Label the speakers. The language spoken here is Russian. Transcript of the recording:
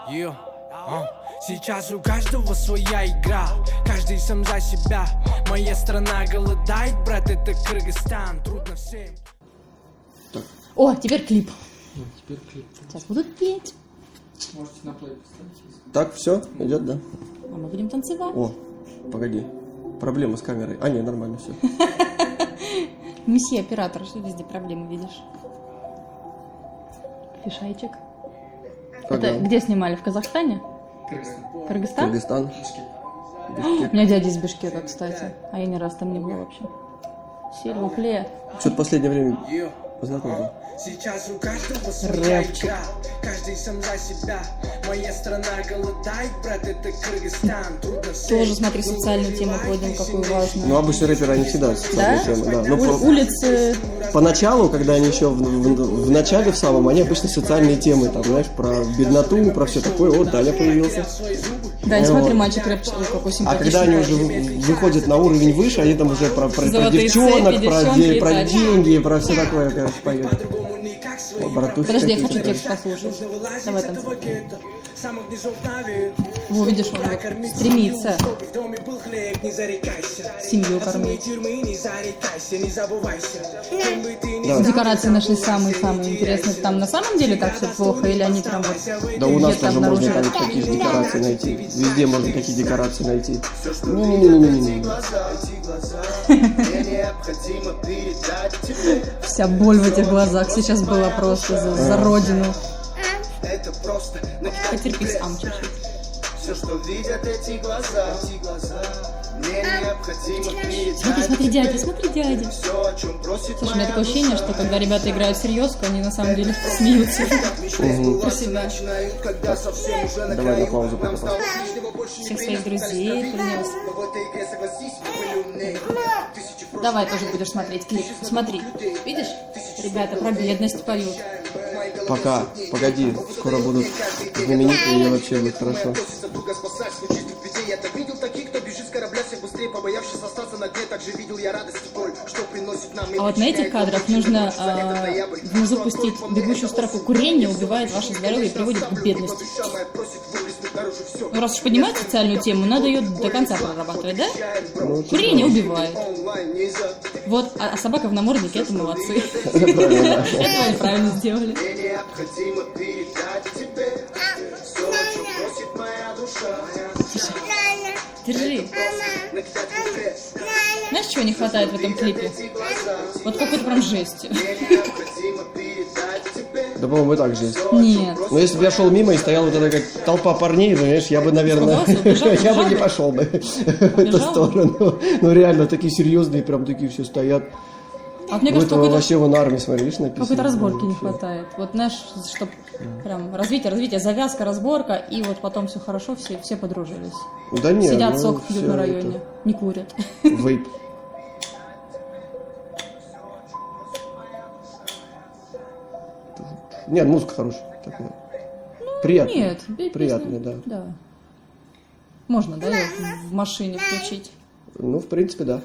Speaker 1: Сейчас у каждого своя игра, каждый сам за себя. Моя страна голодает, брат, это Кыргызстан. Трудно всем.
Speaker 2: О, теперь клип.
Speaker 3: Теперь клип.
Speaker 2: Сейчас будут петь.
Speaker 3: Можете на плей поставить.
Speaker 4: Так, все, идет, да?
Speaker 2: А мы будем танцевать.
Speaker 4: О, погоди. Проблема с камерой. А, нет, нормально все.
Speaker 2: Месье оператор, что везде проблемы видишь? Фишайчик. Это где снимали? В Казахстане? Кыргызстан?
Speaker 4: Кыргызстан.
Speaker 2: У меня дядя из Бишкека, кстати. А я ни раз там не была вообще. Сильвупле.
Speaker 4: Что-то в последнее время познакомился.
Speaker 1: Сейчас у каждого своя игра, каждый сам за себя. Моя страна голодает, брат, это Кыргызстан. Трудно всем.
Speaker 2: Тоже, смотри, социальную тему поднял, какую важную.
Speaker 4: Ну, обычно рэперы, они всегда социальные темы, да. Но
Speaker 2: Улицы.
Speaker 4: поначалу, когда они еще в начале, в самом, они обычно социальные темы, там, знаешь, про бедноту, про все такое. Вот Даня появился.
Speaker 2: Да, не смотри, мальчик рэп какой
Speaker 4: А
Speaker 2: симпатичный.
Speaker 4: когда они уже выходят на уровень выше, они там уже про
Speaker 2: Золотые
Speaker 4: девчонок,
Speaker 2: цепи,
Speaker 4: про
Speaker 2: девчонки,
Speaker 4: про
Speaker 2: тачки.
Speaker 4: деньги, про все такое, короче, поют. О, братухи
Speaker 2: Подожди, я
Speaker 4: какие-то,
Speaker 2: хочу текст послушать. Давай танцуй. Во, видишь, он вот стремится семью кормить. Декорации нашли самые-самые интересные. Там на самом деле так все плохо, или они прям вот
Speaker 4: Да у нас
Speaker 2: где-то
Speaker 4: тоже можно
Speaker 2: обнаружили?
Speaker 4: там такие же декорации найти. Везде можно такие декорации найти. Не-не-не-не-не.
Speaker 2: Вся боль в этих глазах сейчас была просто за родину. Потерпи сам чуть-чуть.
Speaker 5: Все, что видят эти глаза, мне необходимо передать.
Speaker 2: Смотри, дядя, смотри, дядя.
Speaker 5: Все, о чем просит
Speaker 2: Слушай, у меня такое ощущение, что когда ребята играют серьезку, они на самом деле смеются. Про себя.
Speaker 4: Давай на паузу пока поставим.
Speaker 2: Всех своих друзей принес. Давай тоже будешь смотреть клип. Смотри, видишь? Ребята про бедность поют.
Speaker 4: Пока, погоди, скоро будут знаменитые и вообще будет хорошо.
Speaker 5: Я так видел таких, кто бежит с корабля все быстрее, побоявшись остаться на дне, также видел я радость и боль, что приносит нам.
Speaker 2: А вот на этих кадрах нужно внизу пустить бегущую строку. Курение убивает ваше здоровье и приводит к бедности. Ну, раз уж поднимать социальную тему, надо ее до конца прорабатывать, да? Курение убивает. Вот, а собака в наморднике, это молодцы. Это они правильно сделали.
Speaker 5: Необходимо передать тебе все, о чем просит моя душа.
Speaker 2: Держи. Знаешь, чего не хватает в этом клипе? Вот какой-то прям жести.
Speaker 4: Да, по-моему, и так же есть.
Speaker 2: Нет.
Speaker 4: Но если бы я шел мимо и стояла вот эта как толпа парней, знаешь, я бы, наверное, я бы не пошел бы в эту сторону. Ну, реально, такие серьезные, прям такие все стоят.
Speaker 2: А вот мне
Speaker 4: У
Speaker 2: кажется,
Speaker 4: этого
Speaker 2: какой-то
Speaker 4: вообще вон армии, смотри, видишь, написано.
Speaker 2: какой-то разборки не хватает. Вот, знаешь, чтобы прям развитие, завязка, разборка, и вот потом все хорошо, все подружились.
Speaker 4: Да нет,
Speaker 2: Сидят,
Speaker 4: ну,
Speaker 2: сок пьют
Speaker 4: всё
Speaker 2: на районе, не курят.
Speaker 4: это вейп. Нет, музыка хорошая. Такая. Приятная.
Speaker 2: Нет,
Speaker 4: Приятная, да.
Speaker 2: Да. Можно, да, её в машине включить?
Speaker 4: Ну, в принципе, да.